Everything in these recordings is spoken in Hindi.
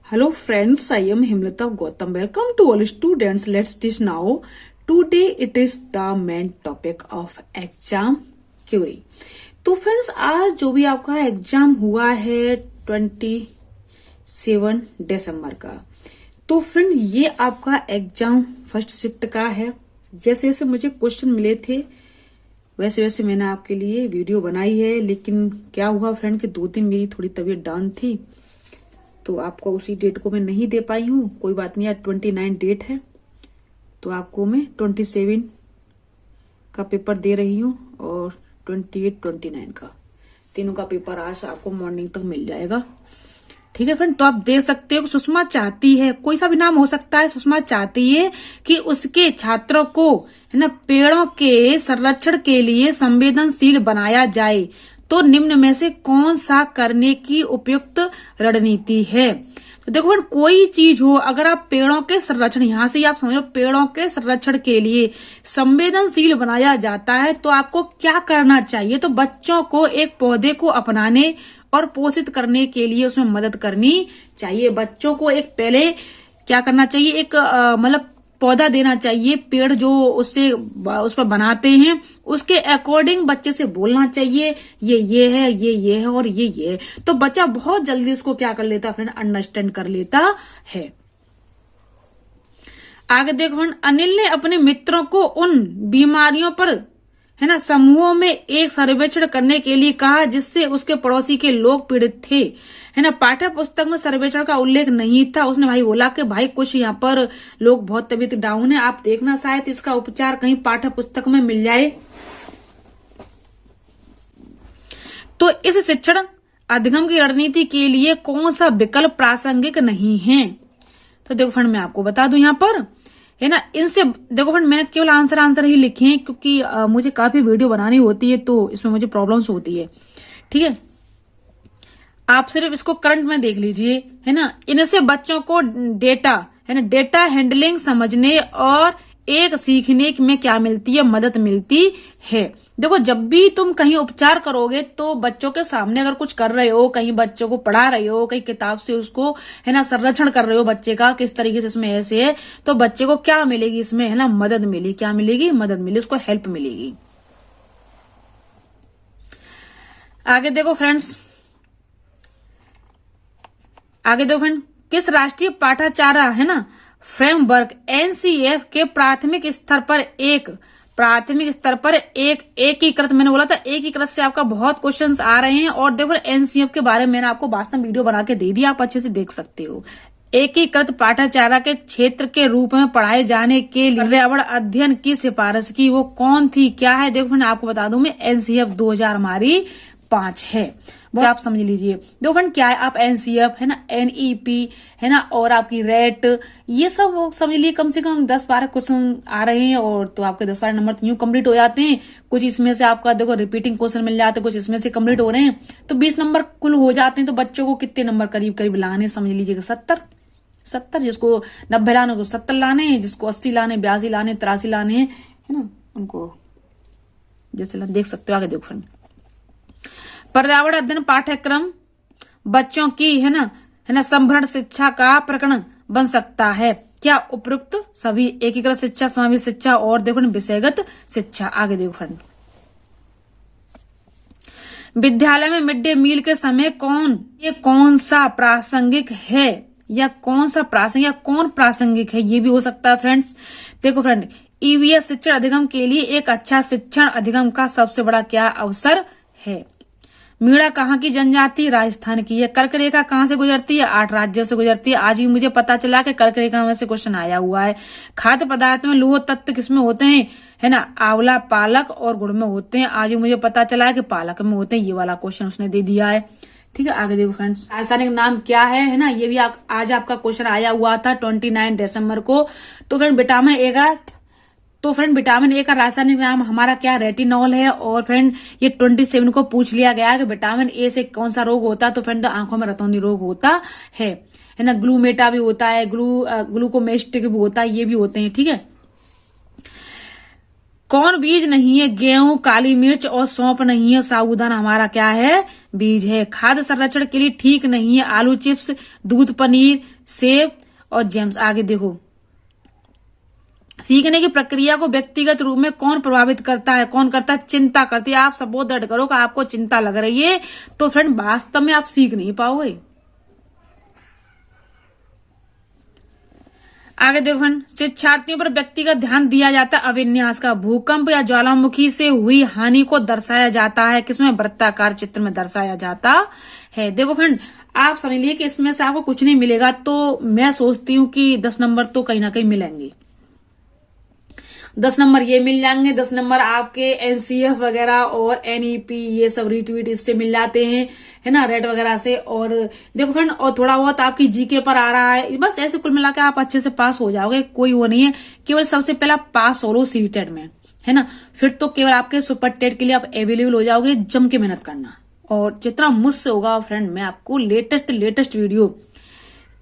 Hello friends, I am Himlata Gautam. Welcome to all students. Let's teach now. Today it is the main topic of exam query. तो फ्रेंड्स आज जो भी आपका एग्जाम हुआ है 27 दिसंबर का, तो फ्रेंड ये आपका एग्जाम फर्स्ट शिफ्ट का है। जैसे जैसे मुझे क्वेश्चन मिले थे वैसे वैसे मैंने आपके लिए वीडियो बनाई है, लेकिन क्या हुआ फ्रेंड कि 2 दिन मेरी थोड़ी तबीयत डाउन थी तो आपको उसी डेट को मैं नहीं दे पाई हूँ। कोई बात नहीं, आज 29 डेट है तो आपको मैं 27 का पेपर दे रही हूँ और 28, 29 का तीनों का पेपर आज आपको मॉर्निंग तक मिल जाएगा। ठीक है फ्रेंड, तो आप देख सकते हो सुषमा चाहती है, कोई सा भी नाम हो सकता है, सुषमा चाहती है कि उसके छात्रों को है ना पेड़ों के संरक्षण के लिए संवेदनशील बनाया जाए, तो निम्न में से कौन सा करने की उपयुक्त रणनीति है। तो देखो फ्रेंड, कोई चीज हो अगर आप पेड़ों के संरक्षण, यहां से आप समझो पेड़ों के संरक्षण के लिए संवेदनशील बनाया जाता है तो आपको क्या करना चाहिए। तो बच्चों को एक पौधे को अपनाने और पोषित करने के लिए उसमें मदद करनी चाहिए। बच्चों को एक पहले क्या करना चाहिए, एक मतलब पौधा देना चाहिए, पेड़ जो उससे उस पर बनाते हैं उसके अकॉर्डिंग बच्चे से बोलना चाहिए, ये है, ये है और ये है। तो बच्चा बहुत जल्दी उसको क्या कर लेता फ्रेंड, अंडरस्टैंड कर लेता है। आगे देखो फ्रेंड, अनिल ने अपने मित्रों को उन बीमारियों पर है ना समूहों में एक सर्वेक्षण करने के लिए कहा जिससे उसके पड़ोसी के लोग पीड़ित थे। है ना, पाठ्य पुस्तक में सर्वेक्षण का उल्लेख नहीं था। उसने भाई बोला कि भाई कुछ यहाँ पर लोग बहुत तबीयत डाउन है, आप देखना शायद इसका उपचार कहीं पाठ्य पुस्तक में मिल जाए। तो इस शिक्षण अधिगम की रणनीति के लिए कौन सा विकल्प प्रासंगिक नहीं है। तो देखो फ्रेंड, मैं आपको बता दूं यहाँ पर है ना, इनसे देखो फ्रेंड मैंने केवल आंसर ही लिखे हैं क्योंकि मुझे काफी वीडियो बनानी होती है तो इसमें मुझे प्रॉब्लम्स होती है। ठीक है, आप सिर्फ इसको करंट में देख लीजिए। है ना, इनसे बच्चों को डेटा है ना, डेटा हैंडलिंग समझने और एक सीखने में क्या मिलती है, मदद मिलती है। देखो जब भी तुम कहीं उपचार करोगे तो बच्चों के सामने अगर कुछ कर रहे हो, कहीं बच्चों को पढ़ा रहे हो, कहीं किताब से उसको है ना संरक्षण कर रहे हो बच्चे का किस तरीके से इसमें ऐसे है, तो बच्चे को क्या मिलेगी इसमें, है ना मदद मिलेगी। क्या मिलेगी, मदद मिलेगी, उसको हेल्प मिलेगी। आगे देखो फ्रेंड्स, किस राष्ट्रीय पाठाचारा है ना फ्रेमवर्क एनसीएफ के प्राथमिक स्तर पर एक एकीकृत, मैंने बोला था एकीकृत से आपका बहुत क्वेश्चंस आ रहे हैं। और देखो एनसीएफ के बारे में मैंने आपको वास्तव वीडियो बना के दे दिया, आप अच्छे से देख सकते हो। एकीकृत पाठाचारा के क्षेत्र के रूप में पढ़ाए जाने के लिए पर्यावरण अध्ययन की सिफारिश की वो कौन थी, क्या है। देखो मैं आपको बता दूं, मैं एनसीएफ 2000 हमारी 5 है, वो आप समझ लीजिए। देखो फ्रेंड क्या है, आप एनसीएफ है ना, एनईपी है ना, और आपकी रेट, ये सब समझ लिए कम से कम 10-12 क्वेश्चन आ रहे हैं और तो आपके 10-12 नंबर तो यूं कंप्लीट हो जाते हैं। कुछ इसमें से आपका देखो रिपीटिंग क्वेश्चन मिल जाते हैं, कुछ इसमें से कंप्लीट हो रहे हैं, तो 20 नंबर कुल हो जाते हैं। तो बच्चों को कितने नंबर करीब करीब लाने, समझ लीजिएगा 70, जिसको 90 लाने उसको 70 लाने, जिसको 80 लाने, 82 लाने, 83 लाने है ना, उनको जैसे देख सकते हो। आगे देखो फ्रेंड, पर्यावरण अध्ययन पाठ्यक्रम बच्चों की है ना संभरण शिक्षा का प्रकरण बन सकता है। क्या उपयुक्त सभी एकीकृत शिक्षा, समावेश शिक्षा और देखो विषयगत शिक्षा। आगे देखो फ्रेंड, विद्यालय में मिड डे मील के समय कौन सा प्रासंगिक है या कौन प्रासंगिक है, ये भी हो सकता है फ्रेंड्स। देखो फ्रेंड, ईवीएस शिक्षण अधिगम के लिए एक अच्छा शिक्षण अधिगम का सबसे बड़ा क्या अवसर है। मीणा कहाँ की जनजाति, राजस्थान की है। कर्क रेखा कहाँ से गुजरती है, 8 राज्यों से गुजरती है। आज ही मुझे पता चला कि कर्क रेखा में से क्वेश्चन आया हुआ है। खाद्य पदार्थ में लौह तत्व किसमें होते हैं, है ना आंवला, पालक और गुड़ में होते हैं। आज ही मुझे पता चला है कि पालक में होते हैं। ये वाला क्वेश्चन उसने दे दिया है। ठीक है, आगे देखो फ्रेंड्स, रासायनिक नाम क्या है ना, ये भी आज आपका क्वेश्चन आया हुआ था 29 दिसंबर को। तो फ्रेंड विटामिन ए का रासायनिक नाम हमारा क्या, रेटिनॉल है। और फ्रेंड ये 27 को पूछ लिया गया कि विटामिन ए से कौन सा रोग होता है, तो फ्रेंड आंखों में रतौंधी रोग होता है ना। ग्लूमेटा भी होता है, ग्लूकोमेस्टिक भी होता है, ये भी होते हैं। ठीक है, कौन बीज नहीं है? गेहूं, काली मिर्च और सौंफ नहीं है। साबूदाना हमारा क्या है? बीज है। खाद्य संरक्षण के लिए ठीक नहीं है। आलू चिप्स, दूध, पनीर, सेब और जैम्स। आगे देखो, सीखने की प्रक्रिया को व्यक्तिगत रूप में कौन प्रभावित करता है? कौन करता है? चिंता करती है। आप सपोज दैट करो कि आपको चिंता लग रही है, तो फ्रेंड वास्तव में आप सीख नहीं पाओगे। आगे देखो फ्रेंड, शिक्षार्थियों पर व्यक्तिगत ध्यान दिया जाता है। अभिन्यास का भूकंप या ज्वालामुखी से हुई हानि को दर्शाया जाता है। किसमें? वृत्ताकार चित्र में दर्शाया जाता है। देखो फ्रेंड, आप समझ लिए कि इसमें से आपको कुछ नहीं मिलेगा, तो मैं सोचती हूँ कि 10 नंबर तो कहीं ना कहीं मिलेंगे। 10 नंबर ये मिल जाएंगे। 10 नंबर आपके एनसीएफ वगैरह और एनईपी ये सब रिट्वीट इससे मिल जाते हैं, है ना, रेट वगैरह से। और देखो फ्रेंड, और थोड़ा बहुत आपकी जीके पर आ रहा है। बस ऐसे कुल मिलाकर आप अच्छे से पास हो जाओगे, कोई वो नहीं है। केवल सबसे पहला पास हो लो सीटेट में, है ना, फिर तो केवल आपके सुपर टेट के लिए आप अवेलेबल हो जाओगे। जम के मेहनत करना, और जितना मुझसे होगा फ्रेंड मैं आपको लेटेस्ट वीडियो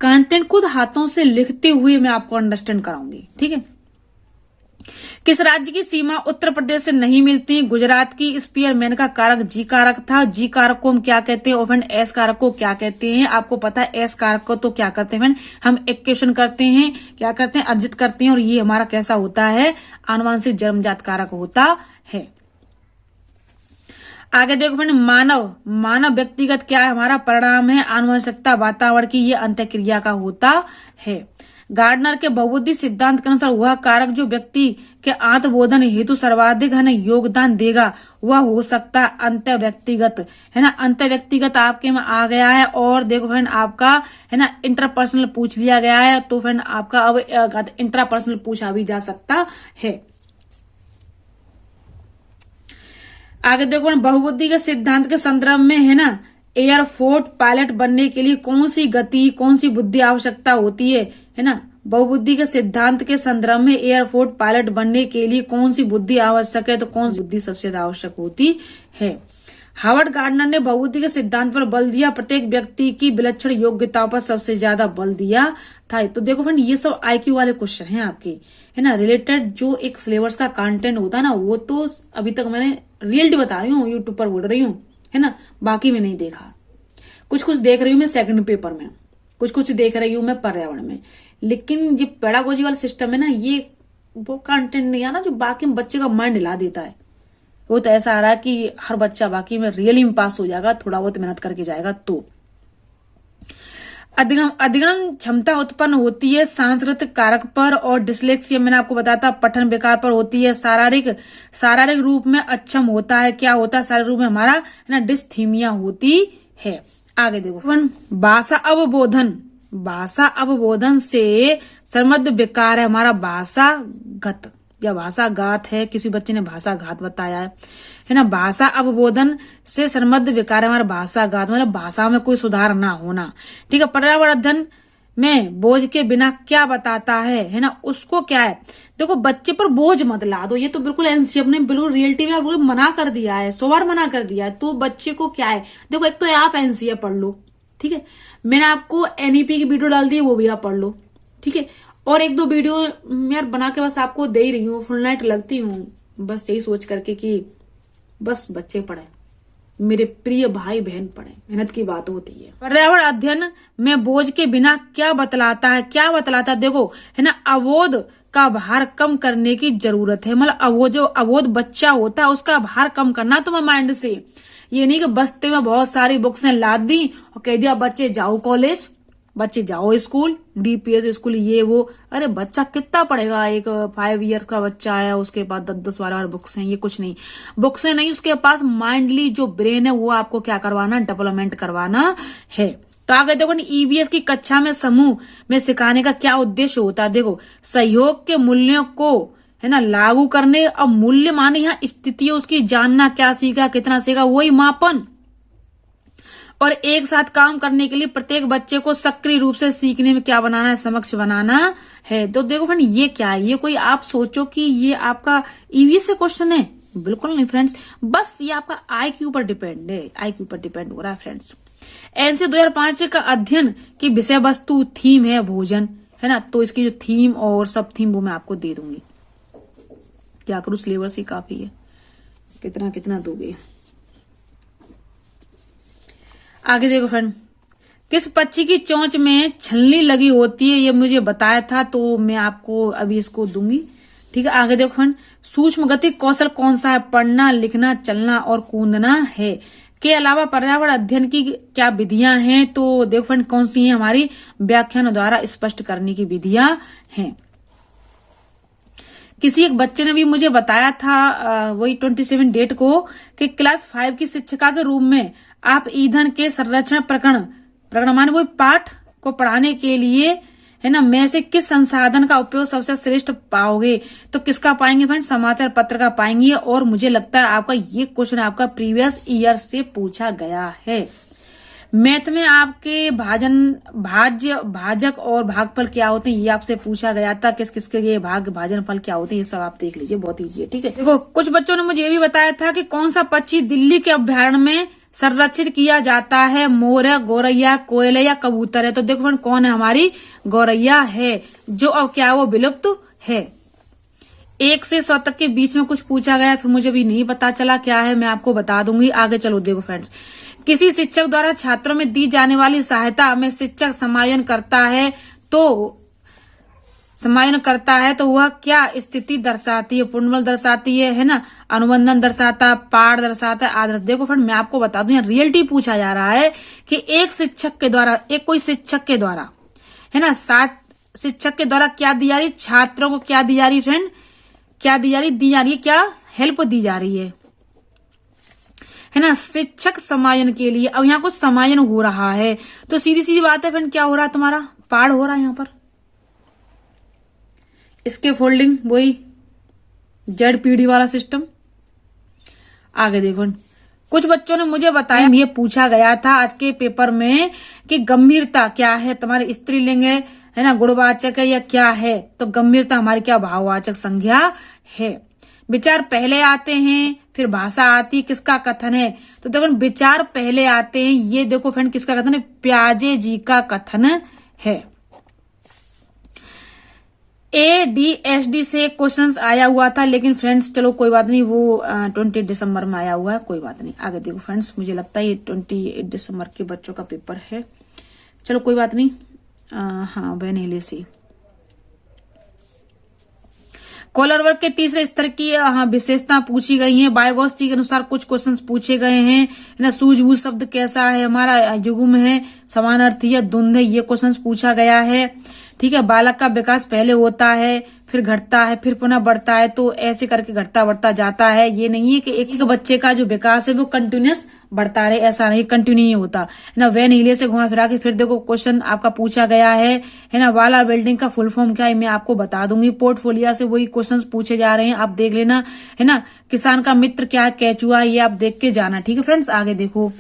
कंटेंट खुद हाथों से लिखते हुए मैं आपको अंडरस्टैंड कराऊंगी। ठीक है। किस राज्य की सीमा उत्तर प्रदेश से नहीं मिलती? गुजरात की। स्पीयरमैन का कारक जी कारक था। जी कारक को हम क्या कहते हैं? और फ्रेंड एस कारक को क्या कहते हैं? आपको पता है एस कारक को तो क्या करते हैं फ्रेंड? हम इक्वेशन करते हैं, क्या करते हैं? अर्जित करते हैं। और ये हमारा कैसा होता है? आनुवांशिक जन्मजात कारक होता है। आगे देखो फ्रेंड, मानव व्यक्तिगत क्या है? हमारा परिणाम है। आनुवंशिकता वातावरण की ये अंतःक्रिया का होता है। गार्डनर के बहुबुद्धि सिद्धांत के अनुसार वह कारक जो व्यक्ति के आत्मबोधन हेतु सर्वाधिक है ना योगदान देगा वह हो सकता है अंत व्यक्तिगत, है ना। अंत व्यक्तिगत आपके में आ गया है। और देखो फ्रेंड, आपका है ना इंटरपर्सनल पूछ लिया गया है, तो फ्रेंड आपका अब इंट्रापर्सनल पूछा भी जा सकता है। आगे देखो, बहुबुद्धि के सिद्धांत के संदर्भ में, है ना, एयरफोर्स पायलट बनने के लिए कौन सी गति, कौन सी बुद्धि आवश्यकता होती है ना। बहुबुद्धि के सिद्धांत के संदर्भ में एयरफोर्स पायलट बनने के लिए कौन सी बुद्धि आवश्यक है? तो कौन सी बुद्धि सबसे ज्यादा आवश्यक होती है? हार्वर्ड गार्डनर ने बहुबुद्धि के सिद्धांत पर बल दिया। प्रत्येक व्यक्ति की विलक्षण योग्यताओं पर सबसे ज्यादा बल दिया था। तो देखो फ्रेंड, ये सब आईक्यू वाले क्वेश्चन हैं आपके, है ना, रिलेटेड जो एक सिलेबस का कंटेंट होता है ना, वो तो अभी तक मैंने रियलिटी बता रही हूँ, यूट्यूब पर बोल रही हूँ, है ना, बाकी में नहीं देखा। कुछ देख रही हूँ मैं सेकंड पेपर में, कुछ देख रही हूँ मैं पर्यावरण में। लेकिन ये पेडागोजी वाला सिस्टम है ना, ये वो कंटेंट नहीं आना जो बाकी में बच्चे का माइंड हिला देता है। वो तो ऐसा आ रहा है कि हर बच्चा बाकी में रियली में पास हो जाएगा, थोड़ा बहुत मेहनत करके जाएगा। तो अधिगम क्षमता उत्पन्न होती है सांस्कृतिक कारक पर, और डिसलेक्सिया मैंने आपको बताया था पठन विकार पर होती है। शारीरिक रूप में अक्षम होता है। क्या होता है शारीरिक रूप में? हमारा है ना डिस्थीमिया होती है। आगे देखो, भाषा अवबोधन से संबद्ध विकार है हमारा भाषागत या भाषाघात है। किसी बच्चे ने भाषाघात बताया है ना। भाषा अवबोधन से संबद्ध विकार है हमारा भाषाघात, मतलब भाषा में कोई सुधार ना होना। ठीक है। पर्यावरण अध्ययन में बोझ के बिना क्या बताता है ना, उसको क्या है? देखो, बच्चे पर बोझ मत ला दो। ये तो बिल्कुल एनसीएफ ने बिल्कुल रियलिटी में बिल्कुल मना कर दिया है, 100 बार मना कर दिया है। तो बच्चे को क्या है? देखो, एक तो आप एनसीएफ पढ़ लो, ठीक है, मैंने आपको एनईपी की वीडियो डाल दी है, वो भी आप पढ़ लो, ठीक है। और 1-2 वीडियो मैं बना के बस आपको दे ही रही हूँ, फुल नाइट लगती हूँ बस यही सोच करके कि बस बच्चे पढ़े, मेरे प्रिय भाई बहन पढ़े, मेहनत की बात होती है। पर्यावरण अध्ययन में बोझ के बिना क्या बतलाता है? क्या बतलाता है? देखो, है ना, अवोध का भार कम करने की जरूरत है। मतलब जो अवोध बच्चा होता है उसका भार कम करना तुम्हें माइंड से। ये नहीं कि बस्ते में बहुत सारी बुक्स ला दी और कह दिया बच्चे जाओ कॉलेज, बच्चे जाओ स्कूल, डीपीएस स्कूल, ये वो। अरे बच्चा कितना पढ़ेगा? एक 5 ईयर्स का बच्चा है, उसके पास 10-12 बुक्स हैं। ये कुछ नहीं, बुक्स नहीं, उसके पास माइंडली जो ब्रेन है वो आपको क्या करवाना? डेवलपमेंट करवाना है। तो आगे देखो, ईवीएस की कक्षा में समूह में सिखाने का क्या उद्देश्य होता है? देखो, सहयोग के मूल्यों को है ना लागू करने। और मूल्य माने यहाँ स्थिति उसकी जानना, क्या सीखा, कितना सीखा, वही मापन। और एक साथ काम करने के लिए प्रत्येक बच्चे को सक्रिय रूप से सीखने में क्या बनाना है? समक्ष बनाना है। तो देखो फ्रेंड, ये क्या है? ये कोई आप सोचो कि ये आपका ईवीएस से क्वेश्चन है? बिल्कुल नहीं फ्रेंड्स, बस ये आपका आईक्यू पर डिपेंड है, आईक्यू पर डिपेंड हो रहा है फ्रेंड्स। एनसीए 2005 का अध्ययन की विषय वस्तु थीम है भोजन, है ना। तो इसकी जो थीम और सब थीम वो मैं आपको दे दूंगी। क्या करूं, सिलेबस ही काफी है, कितना कितना दोगे। आगे देखो फ्रेंड, किस पक्षी की चोंच में छलनी लगी होती है, ये मुझे बताया था, तो मैं आपको अभी इसको दूंगी। ठीक है, आगे देखो फ्रेंड, सूक्ष्म गति कौशल कौन सा है, पढ़ना, लिखना, चलना और कूदना है। के अलावा पर्यावरण अध्ययन की क्या विधियां हैं, तो देखो फ्रेंड कौन सी हैं, हमारी व्याख्यान द्वारा स्पष्ट करने की विधियां हैं। किसी एक बच्चे ने भी मुझे बताया था वही 27 डेट को कि क्लास 5 की शिक्षिका के रूप में आप ईंधन के संरक्षण प्रकरण माने वही पाठ को पढ़ाने के लिए है ना, में से किस संसाधन का उपयोग सबसे श्रेष्ठ पाओगे, तो किसका पाएंगे फ्रेंड, समाचार पत्र का पाएंगे। और मुझे लगता है आपका ये क्वेश्चन आपका प्रीवियस ईयर से पूछा गया है। मैथ में आपके भाजक और भागफल क्या होते हैं, ये आपसे पूछा गया था, किस किसके ये भाजन फल क्या होते हैं, ये सब आप देख लीजिए, बहुत ईजी है। ठीक है, देखो कुछ बच्चों ने मुझे ये भी बताया था कि कौन सा पक्षी दिल्ली के अभ्यारण्य में संरक्षित किया जाता है, मोर है, गौरैया, कोयल या कबूतर है। तो देखो फ्रेंड कौन है, हमारी गौरैया है, जो अब क्या है वो विलुप्त है। 1 से 100 तक के बीच में कुछ पूछा गया, फिर मुझे भी नहीं पता चला क्या है, मैं आपको बता दूंगी आगे। चलो देखो फ्रेंड्स, किसी शिक्षक द्वारा छात्रों में दी जाने वाली सहायता में शिक्षक समायोजन करता है, तो वह क्या स्थिति दर्शाती है, पूर्णबल दर्शाती है ना, अनुबंधन दर्शाता, पाठ दर्शाता है, आदर्श। देखो फ्रेंड मैं आपको बता दूं, यहाँ रियलिटी पूछा जा रहा है कि एक शिक्षक के द्वारा है ना, 7 शिक्षक के द्वारा क्या दी जा रही, छात्रों को क्या दी जा रही फ्रेंड, क्या दी जा रही, क्या हेल्प दी जा रही है ना, शिक्षक समायोजन के लिए। अब यहाँ कुछ समायोजन हो रहा है, तो सीधी सीधी बात है फ्रेंड, क्या हो रहा है, तुम्हारा पाठ हो रहा है यहाँ पर, इसके फोल्डिंग वही ZPD वाला सिस्टम। आगे देखो, कुछ बच्चों ने मुझे बताया, ये पूछा गया था आज के पेपर में कि गंभीरता क्या है, तुम्हारे स्त्रीलिंग है ना, गुणवाचक है या क्या है, तो गंभीरता हमारी क्या भाववाचक संज्ञा है। विचार पहले आते हैं फिर भाषा आती, किसका कथन है, तो देखो विचार पहले आते हैं, ये देखो फ्रेंड किसका कथन है, प्याजे जी का कथन है। ADHD से क्वेश्चंस आया हुआ था, लेकिन फ्रेंड्स चलो कोई बात नहीं, वो 28 दिसंबर में आया हुआ है, कोई बात नहीं। आगे देखो फ्रेंड्स, मुझे लगता है ये 28 दिसंबर के बच्चों का पेपर है, चलो कोई बात नहीं। हाँ वेनेले से कॉलर वर्ग के तीसरे स्तर की विशेषता पूछी गई है। बायोगोस्ती के अनुसार कुछ क्वेश्चंस पूछे गए हैं ना, सूझबूझ शब्द कैसा है, हमारा युग्म है, समानार्थी है, द्वंद्व है, ये क्वेश्चंस पूछा गया है। ठीक है, बालक का विकास पहले होता है फिर घटता है फिर पुनः बढ़ता है, तो ऐसे करके घटता बढ़ता जाता है। ये नहीं है कि एक बच्चे का जो विकास है वो कंटिन्यूस बढ़ता रहे, ऐसा नहीं, कंटिन्यू नहीं होता है ना। वैन हीले से घुमा फिरा के फिर देखो क्वेश्चन आपका पूछा गया है ना, वाला बिल्डिंग का फुल फॉर्म क्या है मैं आपको बता दूंगी। पोर्टफोलियो से वही क्वेश्चन पूछे जा रहे हैं, आप देख लेना है ना। किसान का मित्र क्या है, केचुआ, ये आप देख के जाना। ठीक है फ्रेंड्स, आगे देखो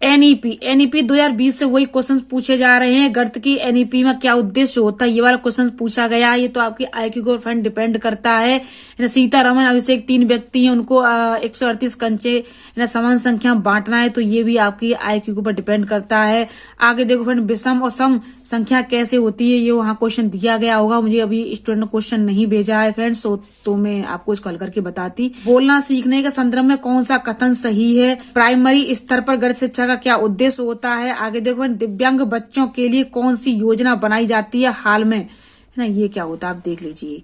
एनईपी 2020 से वही क्वेश्चन पूछे जा रहे हैं। गणित की एनईपी में क्या उद्देश्य होता है, ये वाला क्वेश्चन पूछा गया है। ये तो आपकी आईक्यू को फ्रेंड डिपेंड करता है ना। सीतारमन अभिषेक 3 व्यक्ति हैं, उनको 138 कंचे ना समान संख्या बांटना है, तो ये भी आपकी आईक्यू के ऊपर डिपेंड करता है। आगे देखो फ्रेंड, विषम और सम संख्या कैसे होती है, ये वहां क्वेश्चन दिया गया होगा। मुझे अभी स्टूडेंट ने क्वेश्चन नहीं भेजा है फ्रेंड्स, तो मैं आपको इसको हल करके बताती। बोलना सीखने के संदर्भ में कौन सा कथन सही है, प्राइमरी स्तर पर गणित शिक्षा का क्या उद्देश्य होता है। आगे देखो, दिव्यांग बच्चों के लिए कौन सी योजना बनाई जाती है हाल में, है ना, ये क्या होता है आप देख लीजिए,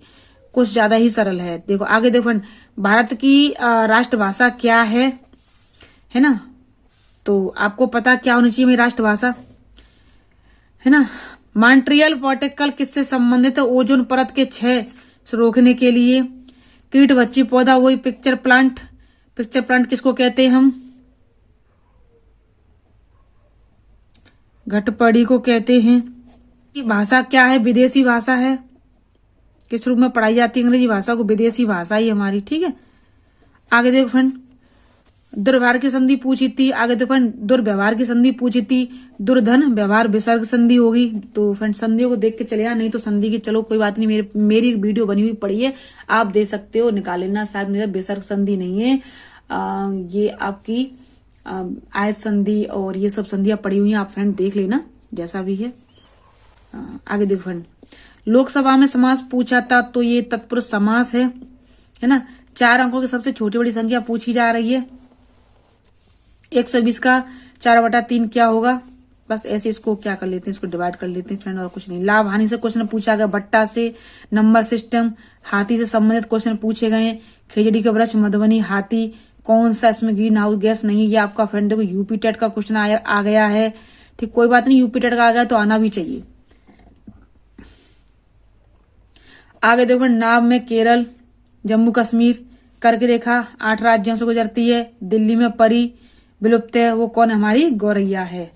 कुछ ज्यादा ही सरल है। देखो आगे देखो, भारत की राष्ट्रभाषा क्या है ना, तो आपको पता क्या होनी चाहिए मेरी राष्ट्रभाषा, है ना। मॉन्ट्रियल प्रोटोकॉल किससे संबंधित है, ओजोन परत के क्षय रोकने के लिए। कीटभक्षी पौधा वही पिक्चर प्लांट किसको कहते हैं हम, घटपड़ी को कहते हैं। भाषा क्या है, विदेशी भाषा है, किस रूप में पढ़ाई जाती है अंग्रेजी भाषा को, विदेशी भाषा ही हमारी। ठीक है, आगे देखो फ्रेंड, दुर्व्यवहार की संधि पूछी थी। आगे देखो फ्रेंड, दुर्व्यवहार की संधि पूछी थी, दुर्धन व्यवहार विसर्ग संधि होगी। तो फ्रेंड संधियों को देख के चले आ, नहीं तो संधि की चलो कोई बात नहीं, मेरी वीडियो बनी हुई पड़ी है, आप दे सकते हो, निकाल लेना। शायद मेरा विसर्ग संधि नहीं है, ये आपकी आयत संधि और ये सब संधियां पड़ी हुई हैं, आप फ्रेंड देख लेना जैसा भी है। आगे देखो फ्रेंड, लोकसभा में समास पूछा था, तो ये तत्पुरुष समास है है ना। 4 अंकों की सबसे छोटी बड़ी संख्या पूछी जा रही है। 120 का 4/3 क्या होगा? बस ऐसे इसको क्या कर लेते हैं, इसको डिवाइड कर लेते हैं फ्रेंड, और कुछ नहीं। लाभ हानि से क्वेश्चन पूछा गया, भट्टा से, नंबर सिस्टम, हाथी से संबंधित क्वेश्चन पूछे गए, खिचड़ी का वृक्ष, मधुबनी, हाथी, कौन सा इसमें ग्रीन हाउस गैस नहीं है। ये आपका फ्रेंड देखो यूपी टेट का क्वेश्चन आ गया है। ठीक, कोई बात नहीं, यूपी टेट का आ गया तो आना भी चाहिए। आगे देखो, नाम में केरल, जम्मू कश्मीर, कर्क रेखा 8 राज्यों से गुजरती है। दिल्ली में परी विलुप्त है, वो कौन है? हमारी गौरैया है।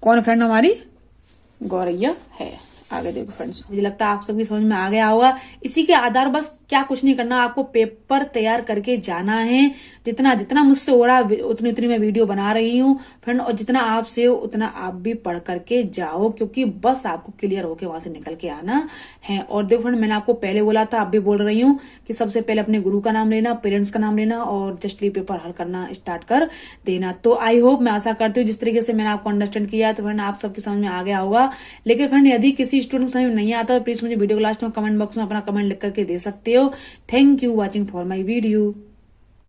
कौन फ्रेंड? हमारी गौरैया है। आगे देखो फ्रेंड्स, मुझे लगता है आप सबकी समझ में आ गया होगा। इसी के आधार बस क्या कुछ नहीं करना, आपको पेपर तैयार करके जाना है। जितना जितना मुझसे हो रहा उतनी उतनी मैं वीडियो बना रही हूँ फ्रेंड, और जितना आपसे हो उतना आप भी पढ़ करके जाओ, क्योंकि बस आपको क्लियर होके वहां से निकल के आना है। और देखो फ्रेंड, मैंने आपको पहले बोला था, अब भी बोल रही हूँ कि सबसे पहले अपने गुरु का नाम लेना, पेरेंट्स का नाम लेना और जस्टली पेपर हल करना स्टार्ट कर देना। तो आई होप, मैं आशा करती हूँ जिस तरीके से मैंने आपको अंडरस्टैंड किया तो फ्रेंड आप सबकी समझ में आ गया होगा। लेकिन फ्रेंड यदि किसी स्टूडेंट समझ में नहीं आता है, प्लीज मुझे वीडियो को लास्ट में कमेंट बॉक्स में अपना कमेंट लिख करके दे सकते हो। Thank you watching for my video.